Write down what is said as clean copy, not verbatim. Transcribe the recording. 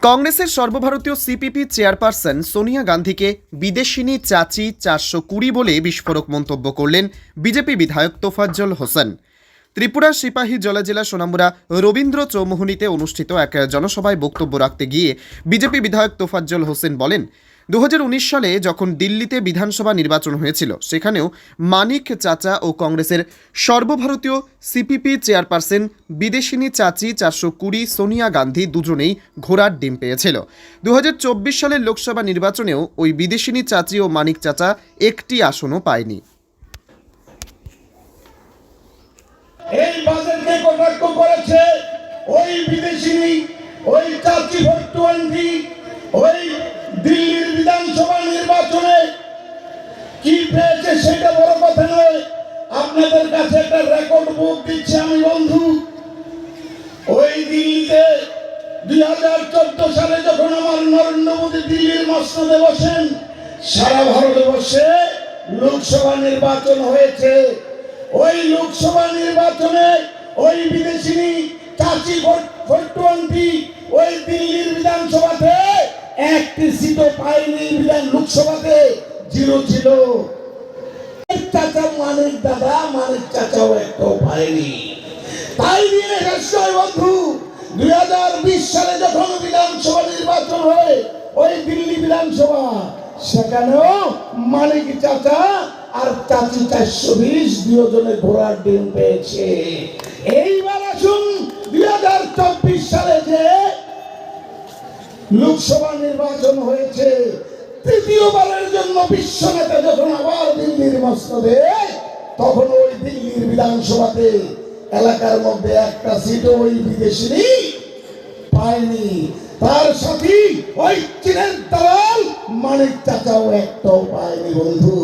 কংগ্রেসের সর্বভারতীয় CPP chairperson Sonia গান্ধীকে বিদেশিনী চাচি 420 বলে বিস্ফোরক মন্তব্য করলেন বিজেপি বিধায়ক তোফাজ্জল হোসেন। ত্রিপুরার সিপাহী জেলা সোনামুড়া রবীন্দ্র চৌমুহনীতে অনুষ্ঠিত এক জনসভায় বক্তব্য রাখতে গিয়ে বিজেপি বিধায়ক তোফাজ্জল হোসেন বলেন, 2019 সালে যখন দিল্লিতে বিধানসভা নির্বাচন হয়েছিল সেখানেও মানিক চাচা ও কংগ্রেসের সর্বভারতীয় সিপিপি চেয়ারপারসন বিদেশিনী চাচি 420 সোনিয়া গান্ধী দুজনেই ঘোড়ার ডিম পেয়েছিল। 2024 সালের লোকসভা নির্বাচনেও ওই বিদেশিনী চাচি ও মানিক চাচা একটি আসনও পায়নি। এই বাজেটকে কটাক্ষ করেছে ওই বিদেশিনী, ওই চাচি ভট্টুয়ান্ডি, ওই দিল্লির বিধানসভা নির্বাচনে কি পেয়েছে সেটা বড় কথা নয়। আপনাদের কাছে একটা রেকর্ড বুক দিচ্ছি আমি বন্ধু। ওই দিল্লিতে 2014 সালে যখন আমার নরেন্দ্র মোদী দিল্লির মসনদে বসেন, সারা ভারতবর্ষে লোকসভা নির্বাচন হয়েছে। ওই লোকসভা নির্বাচনে ওই বিদেশিনী চাচি ভট্টুয়ান্ডি ওই দিল্লির বিধানসভাতে একটি সিটও পায়নি। লোকসভাতে 0 ছিল। চাচা মানিক দাদা, মানিক চাচাও একটাও পায়নি। তাই নিয়ে নিশ্চয় বন্ধু 2020 সালে যখন বিধানসভা নির্বাচন হয় ওই দিল্লি বিধানসভা, সেখানেও মানিক চাচা আর চাচি 420 দুজনে ঘোড়ার ডিম পেয়েছে। এইবার আসুন 2024 সালে যে লোকসভা নির্বাচন হয়েছে, তৃতীয়বারের জন্য বিশ্ব নেতা যখন আবার দিল্লির মসনদে, তখন ওই দিল্লির বিধানসভাতে এলাকার মধ্যে একটা সিটও ওই বিদেশিনী পায়নি। তার সাথে ওই চীনের দালাল মানিক চাচাও একটাও পায়নি বন্ধু।